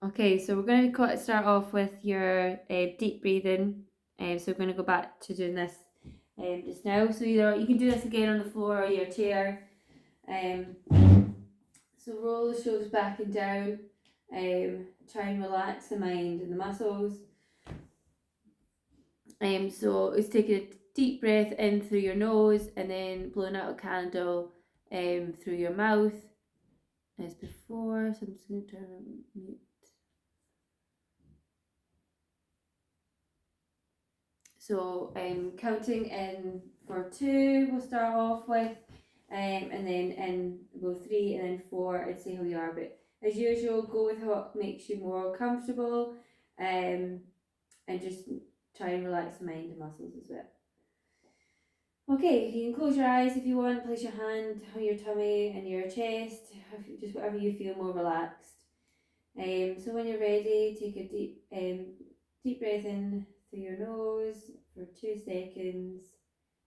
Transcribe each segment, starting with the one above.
Okay, so we're going to start off with your deep breathing. So we're going to go back to doing this just now. So either you can do this again on the floor or your chair. So roll the shoulders back and down. Try and relax the mind and the muscles. So it's taking a deep breath in through your nose and then blowing out a candle through your mouth as before. So I'm just going to turn on mute. So counting in for 2, we'll start off with, and then in go 3 and then 4 and see how you are. But as usual, go with what makes you more comfortable, and just try and relax the mind and muscles as well. Okay, you can close your eyes if you want. Place your hand on your tummy and your chest, just whatever you feel more relaxed. So when you're ready, take a deep breath in through your nose for 2 seconds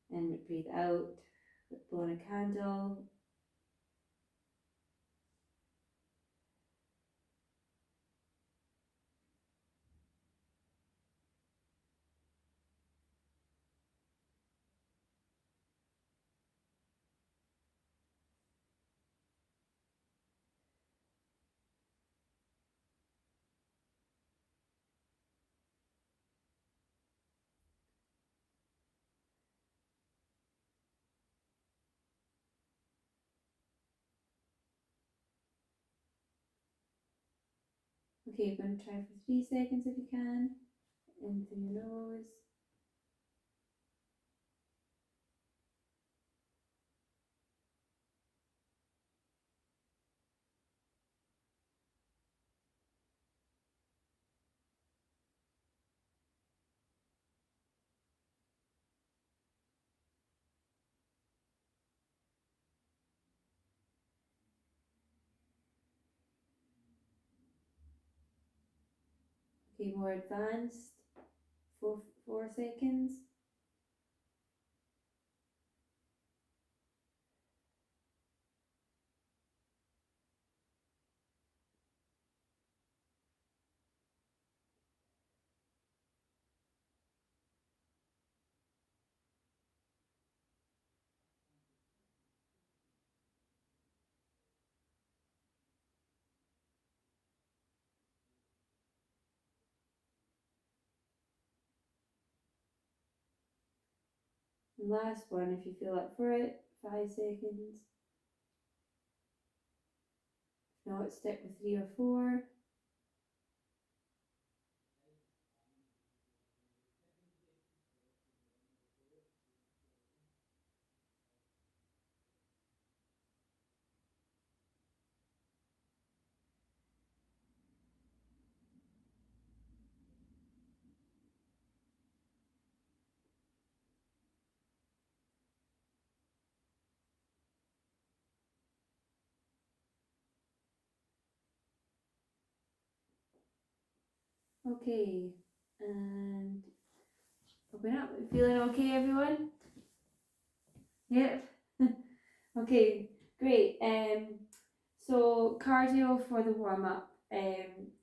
and breathe out, blowing a candle. Okay, you're going to try for 3 seconds if you can, in through your nose. Okay, more advanced, 4 seconds. And last one, if you feel up for it, 5 seconds. If not, stick with 3 or 4. Okay, and open up. Feeling okay, everyone? Yep. Okay, great. So cardio for the warm up.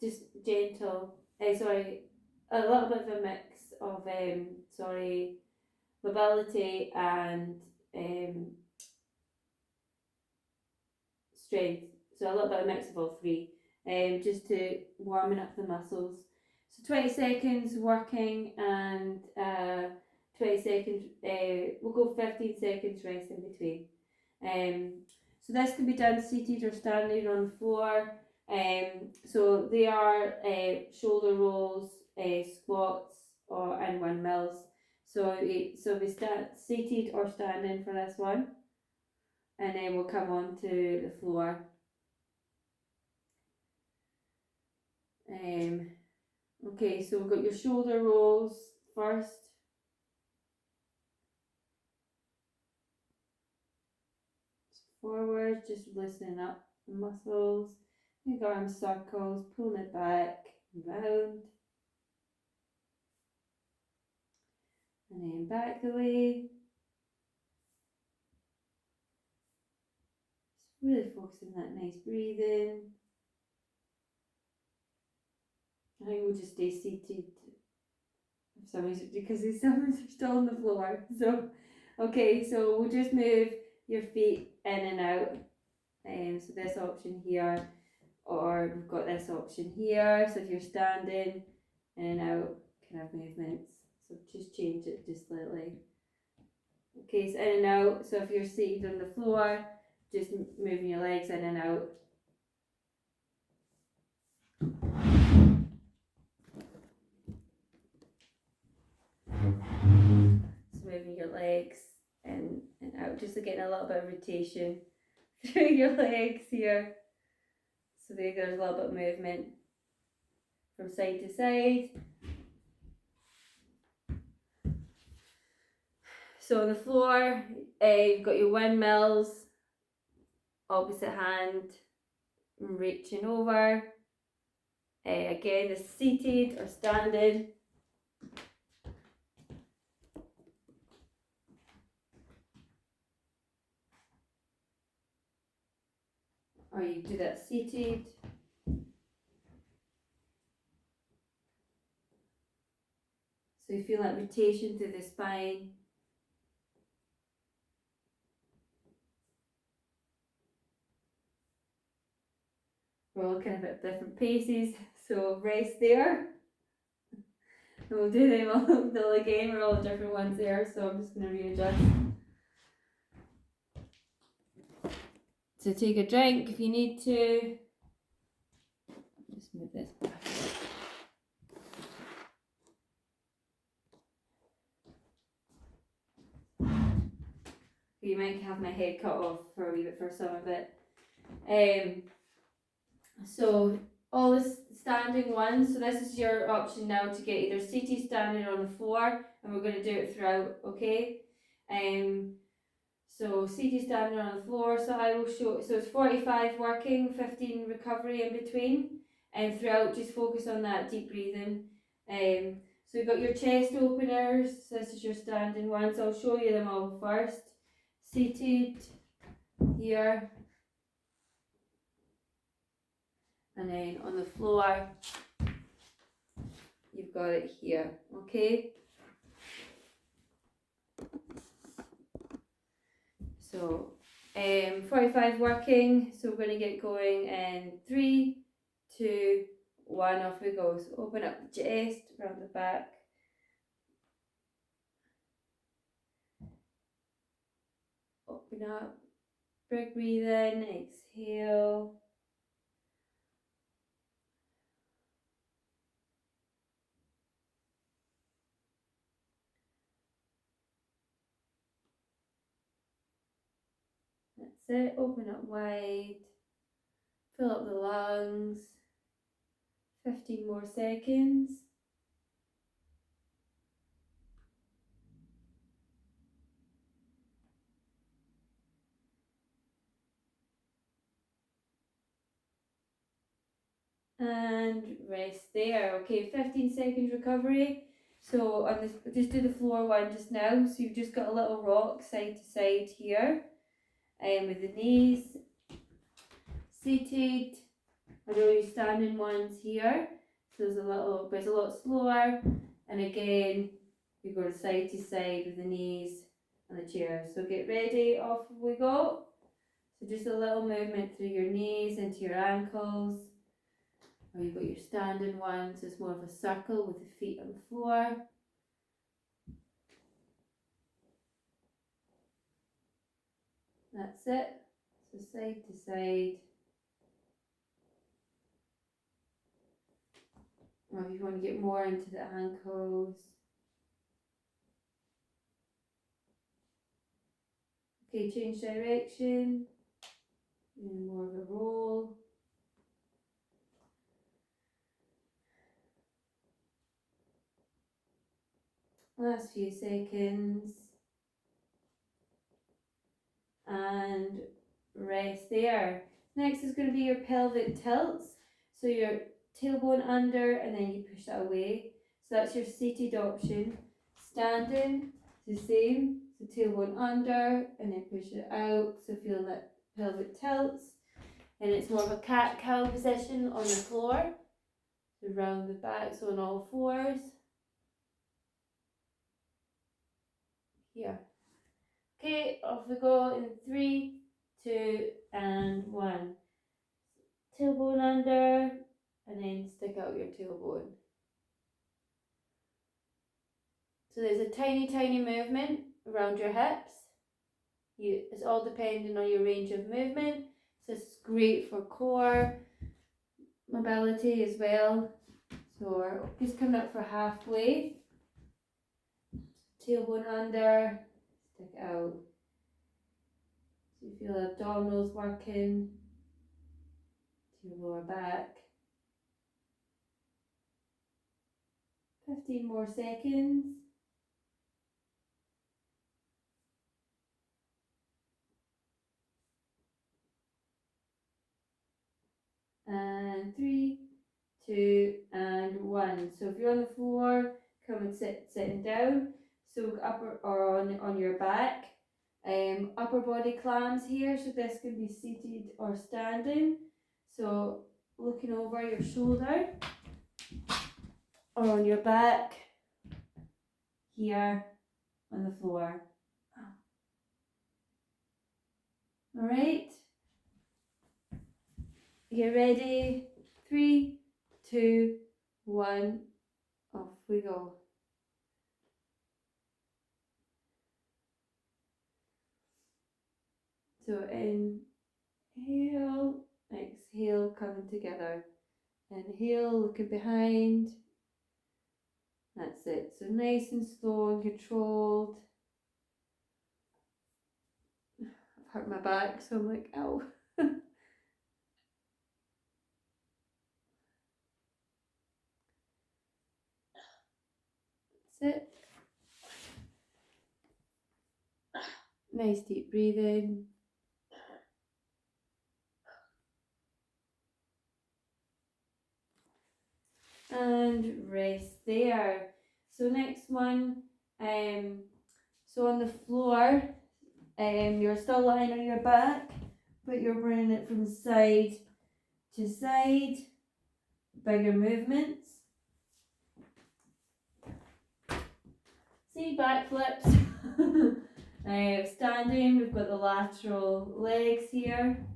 Just gentle. Sorry, a little bit of a mix of mobility and um strength. So a little bit of mix of all three. Just to warming up the muscles. So 20 seconds working and 20 seconds. We'll go 15 seconds rest in between. So this can be done seated or standing on the floor. So they are shoulder rolls, squats, or and windmills. So we start seated or standing for this one, and then we'll come on to the floor. Um, okay, so we've got your shoulder rolls first. Forward, just loosening up the muscles. Big arm circles, pulling it back and round. And then back the way. Just really focusing on that nice breathing. think we'll just stay seated for some reason because these someone's still on the floor. So, okay, so we'll just move your feet in and out. So this option here, or we've got this option here. So if you're standing, in and out kind of movements. So just change it just slightly. Okay, so in and out. So if you're seated on the floor, just moving your legs in and out. So moving your legs in and out, just getting a little bit of rotation through your legs here. So there's a little bit of movement from side to side. So on the floor, you've got your windmills, opposite hand, reaching over. Again, the seated or standing. Or you do that seated. So you feel that rotation through the spine. We're all kind of at different paces, so rest there. And we'll do them all again. We're all at different ones there, so I'm just going to readjust. So take a drink if you need to. Just move this back. You might have my head cut off for a wee bit for some of it. So all the standing ones, so this is your option now to get either seated, standing on the floor, and we're going to do it throughout, okay? So seated, standing on the floor, so I will show, so it's 45 working, 15 recovery in between, and throughout just focus on that deep breathing. So you've got your chest openers, so this is your standing one, so I'll show you them all first. Seated, here. And then on the floor, you've got it here, okay? So 45 working, so we're going to get going in 3, 2, 1, off we go. So open up the chest, round the back. Open up, big breathe in, exhale. That's it, open up wide, fill up the lungs, 15 more seconds. And rest there. Okay, 15 seconds recovery. So on this, just do the floor one just now. So you've just got a little rock side to side here, with the knees seated. I know you're standing ones here, so there's a little, but it's a lot slower. And again, you go side to side with the knees and the chair. So get ready, off we go. So just a little movement through your knees into your ankles. Or you've got your standing one, so it's more of a circle with the feet on the floor. That's it. So side to side. Or if you want to get more into the ankles. Okay, change direction. And more of a roll. Last few seconds. And rest there. Next is going to be your pelvic tilts. So your tailbone under and then you push that away. So that's your seated option. Standing, it's the same. So tailbone under and then push it out. So feeling that pelvic tilts. And it's more of a cat-cow position on the floor. So round the back, so on all fours. Here. Okay, off we go in 3, 2, and 1. Tailbone under, and then stick out your tailbone. So there's a tiny movement around your hips. It's all depending on your range of movement. So it's great for core mobility as well. So we're just coming up for halfway. Tailbone under, stick out. So you feel abdominals working to your lower back. 15 more seconds. And 3, 2, and 1. So if you're on the floor, come and sitting down. So upper or on your back. Upper body clams here, so this can be seated or standing. So looking over your shoulder or on your back here on the floor. Alright, you ready? 3, 2, 1, off we go. So inhale, exhale, coming together. Inhale, looking behind. That's it. So nice and slow and controlled. I've hurt my back, so I'm like, ow. That's it. Nice deep breathing. And rest there. So next one, so on the floor, you're still lying on your back, but you're bringing it from side to side. Bigger movements. See, backflips. Standing, we've got the lateral legs here.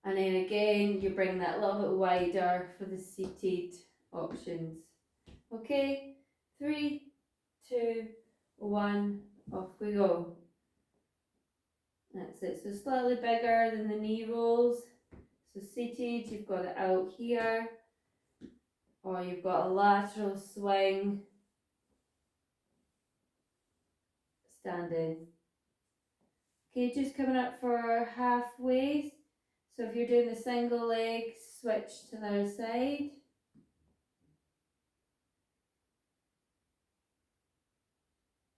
And then again, you bring that a little bit wider for the seated options. Okay, 3, 2, 1, off we go. That's it, so slightly bigger than the knee rolls. So seated, you've got it out here, or you've got a lateral swing, standing. Okay, just coming up for halfway. So if you're doing the single leg, switch to the other side.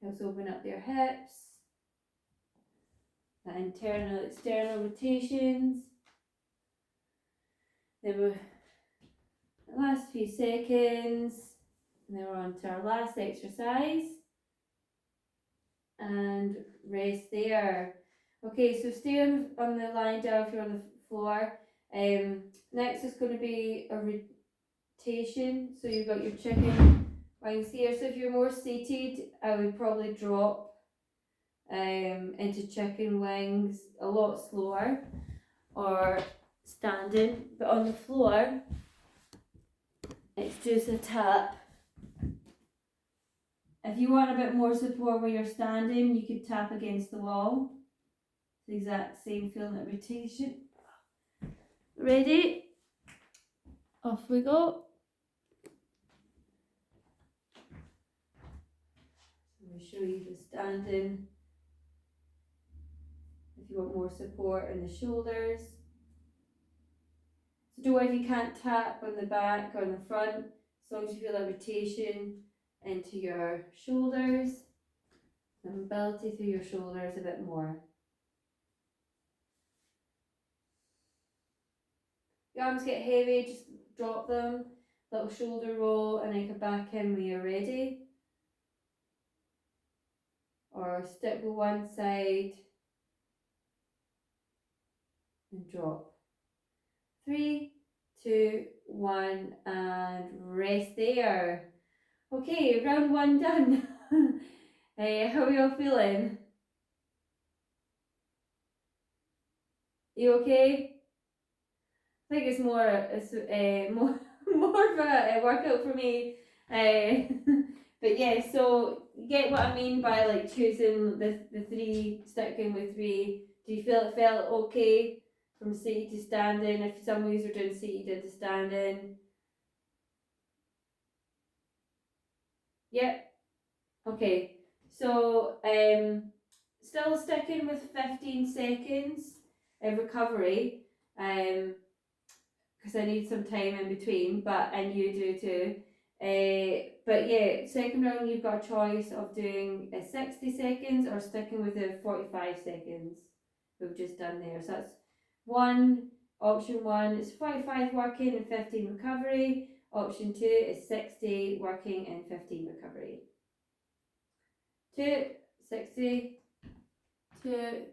Helps open up your hips. The internal, external rotations. Then we're the last few seconds. And then we're on to our last exercise. And rest there. Okay, so stay on the line down if you're on the floor. Next is going to be a rotation. So you've got your chicken wings here. So if you're more seated, I would probably drop into chicken wings a lot slower, or standing. But on the floor, it's just a tap. If you want a bit more support where you're standing, you could tap against the wall. The exact same feeling, that rotation. Ready? Off we go. Let me show you the standing. If you want more support in the shoulders. So don't worry if you can't tap on the back or on the front, as long as you feel that rotation into your shoulders, the mobility through your shoulders a bit more. Your arms get heavy, just drop them, little shoulder roll, and then come back in when you're ready. Or stick with one side and drop. 3, 2, 1, and rest there. Okay, round 1 done. How are you all feeling? You okay? I think it's more more of a workout for me. But yeah, so you get what I mean by like choosing the three, sticking with three. Do you feel it felt okay from seated to standing? If some of you are doing seated to standing, yep. Okay, so still sticking with 15 seconds of recovery. Because I need some time in between, and you do too. But yeah, second round you've got a choice of doing 60 seconds or sticking with the 45 seconds we've just done there. So that's option one is 45 working and 15 recovery. Option two is 60 working and 15 recovery. 2, 60, 2,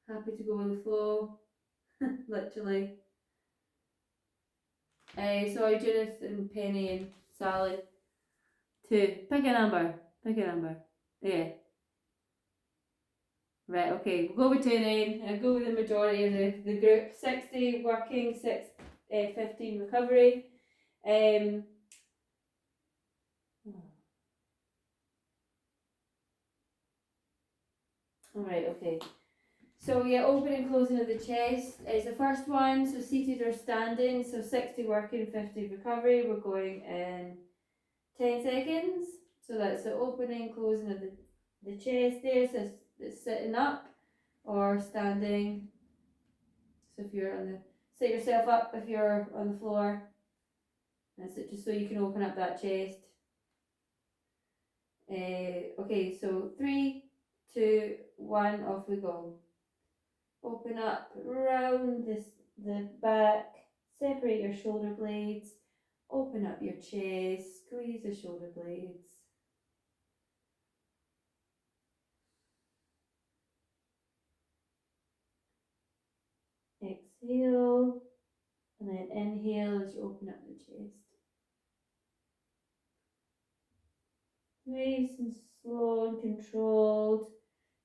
happy to go with the flow, literally. Sorry, Judith and Penny and Sally. 2. Pick a number. Pick a number. Yeah. Right, okay. We'll go with 2 then. I'll go with the majority of the group. 60 working, 15 recovery. Alright, okay. So yeah, open and closing of the chest is the first one. So seated or standing. So 60 working, 50 recovery. We're going in 10 seconds. So that's the opening, closing of the chest there. So it's sitting up or standing. So if you're sit yourself up if you're on the floor. That's it, just so you can open up that chest. Okay, so 3, 2, 1, off we go. Open up round the back, separate your shoulder blades, open up your chest, squeeze the shoulder blades. Exhale, and then inhale as you open up the chest. Nice and slow and controlled.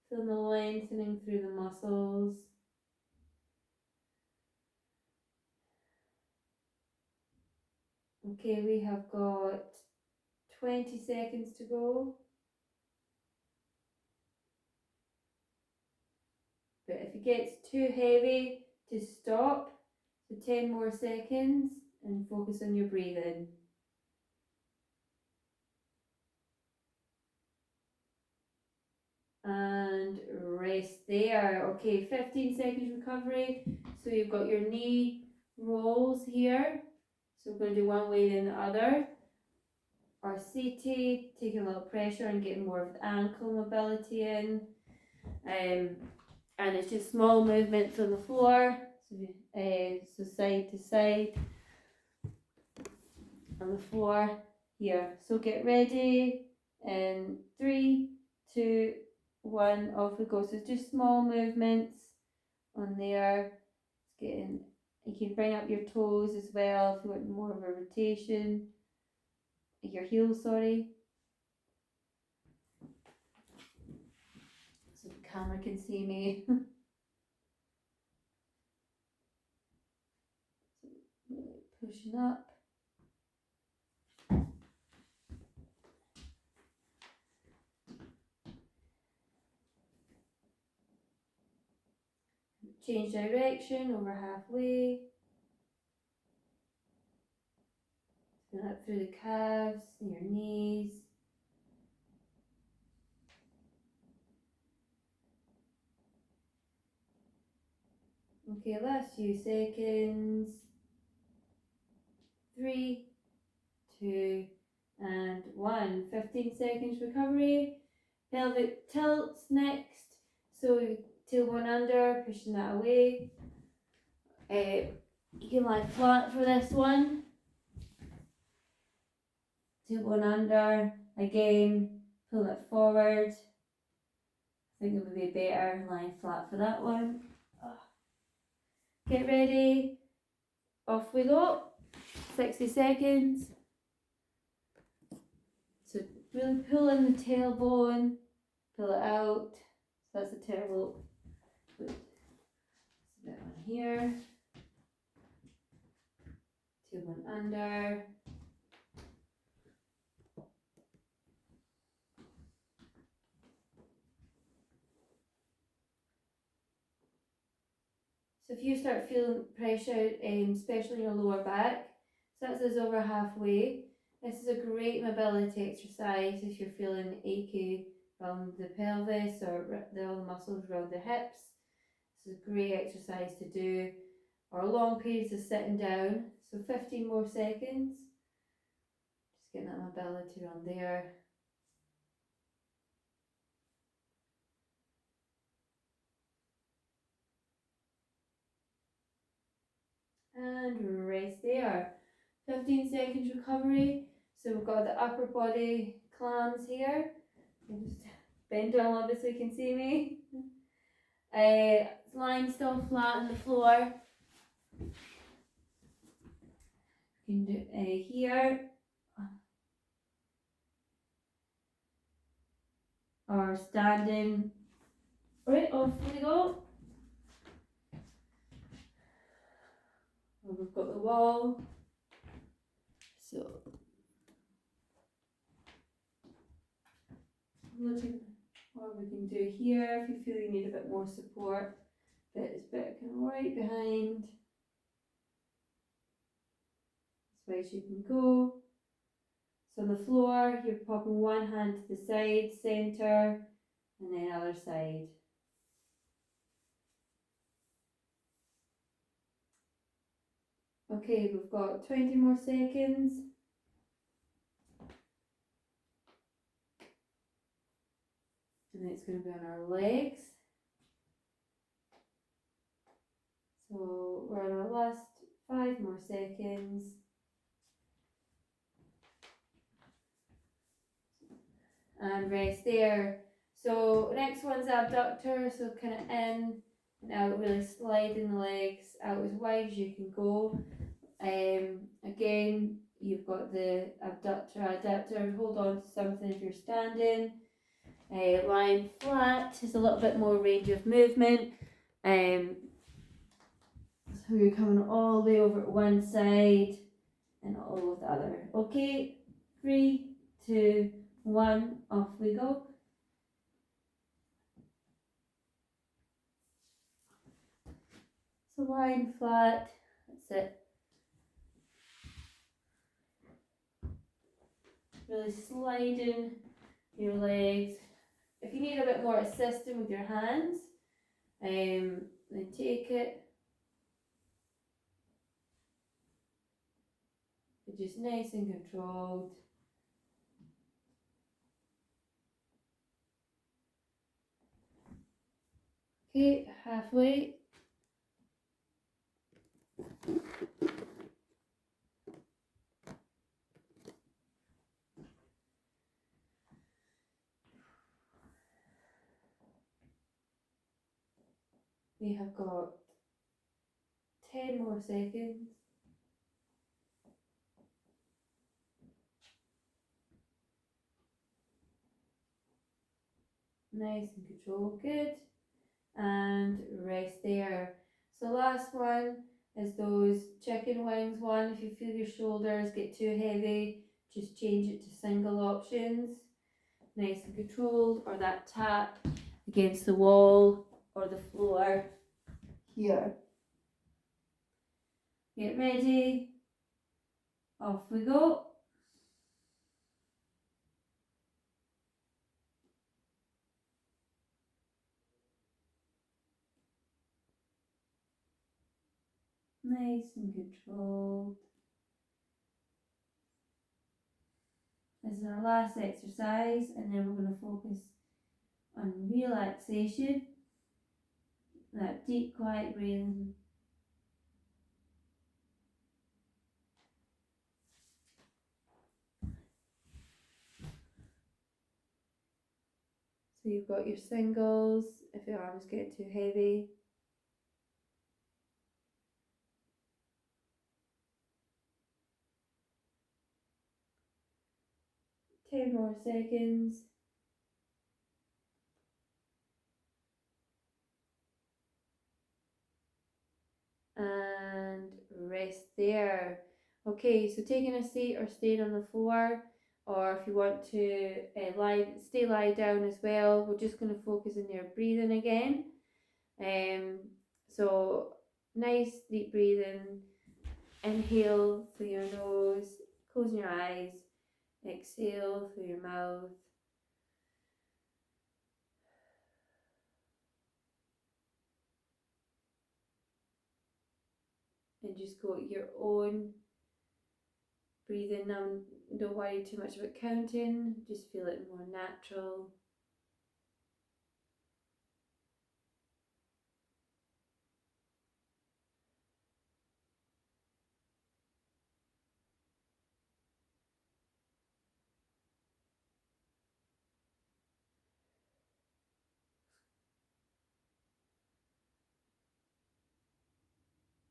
Feel the lengthening through the muscles. Okay, we have got 20 seconds to go. But if it gets too heavy, to stop. So 10 more seconds and focus on your breathing. And rest there. Okay, 15 seconds recovery. So you've got your knee rolls here. So we're going to do one way then the other. Or seated, taking a little pressure and getting more of the ankle mobility in. And it's just small movements on the floor. So side to side on the floor here. So get ready in 3, 2, 1, off we go. So it's just small movements on there. It's getting, you can bring up your toes as well if you want more of a rotation. Your heels, sorry. So the camera can see me. Pushing up. Change direction over halfway. Going up through the calves and your knees. Okay, last few seconds. 3, 2, and 1. 15 seconds recovery. Pelvic tilts next. So tailbone under, pushing that away. You can lie flat for this one. Tailbone under. Again, pull it forward. I think it would be better lying flat for that one. Get ready. off we go. 60 seconds. So really pull in the tailbone, pull it out. So that's the tailbone. There's a bit on here. Tailbone under. So if you start feeling pressure, especially in your lower back, so that's us over halfway. This is a great mobility exercise if you're feeling achy around the pelvis or all the muscles around the hips. This is a great exercise to do, or long periods of sitting down. So 15 more seconds. Just getting that mobility around there. And rest there. 15 seconds recovery. So we've got the upper body clams here. I'll just bend down a little bit so you can see me. Lying still flat on the floor. You can do here. Or standing. Right, off we go. We've got the wall. So looking what we can do here if you feel you need a bit more support. But it's a bit kind of right behind. As far as you can go. So on the floor, you're popping one hand to the side, centre, and then other side. Okay, we've got 20 more seconds. And then it's going to be on our legs. So we're on our last 5 more seconds. And rest there. So next one's abductor, so kind of in and out, really sliding the legs out as wide as you can go. Again, you've got the abductor, adductor, hold on to something if you're standing. Lying flat is a little bit more range of movement. So you're coming all the way over to one side and all over the other. Okay, 3, 2, 1, off we go. So lying flat, that's it. Really sliding your legs. If you need a bit more assistance with your hands, then take it. But just nice and controlled. Okay, halfway. We have got 10 more seconds. Nice and controlled, good. And rest there. So last one is those chicken wings one. If you feel your shoulders get too heavy, just change it to single options. Nice and controlled, or that tap against the wall or the floor here. Get ready. Off we go. Nice and controlled. This is our last exercise, and then we're going to focus on relaxation. That deep, quiet breathing. So you've got your singles, if your arms get too heavy. 10 more seconds. And rest there. Okay, so taking a seat or staying on the floor, or if you want to lie down as well. We're just going to focus on your breathing again. So nice deep breathing. Inhale through your nose, closing your eyes. Exhale through your mouth. And just go at your own breathing. Don't worry too much about counting, just feel it more natural.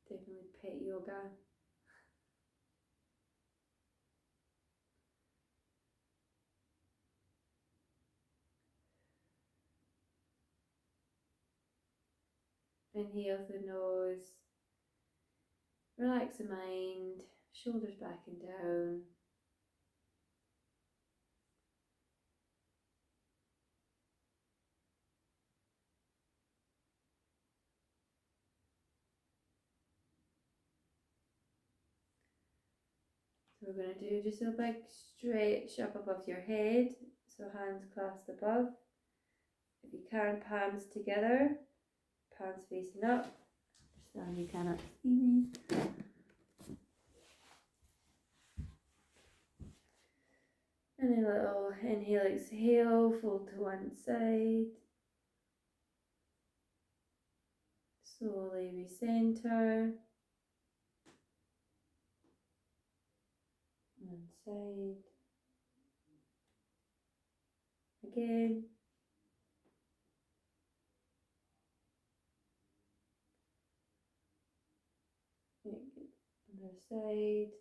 Definitely pet yoga. Inhale through the nose. Relax the mind, shoulders back and down. So we're going to do just a big stretch up above your head. So hands clasped above. If you can, palms together, palms facing up. Understand you cannot see me. And a little inhale, exhale, fold to one side. Slowly recenter. One side. Again. Other side.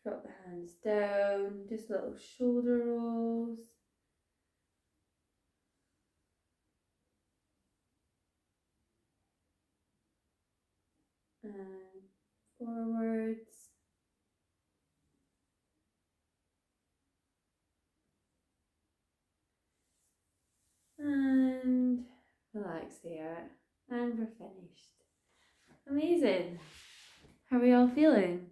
Drop the hands down. Just little shoulder rolls. And forwards. And relax there. And we're finished. Amazing. How are we all feeling?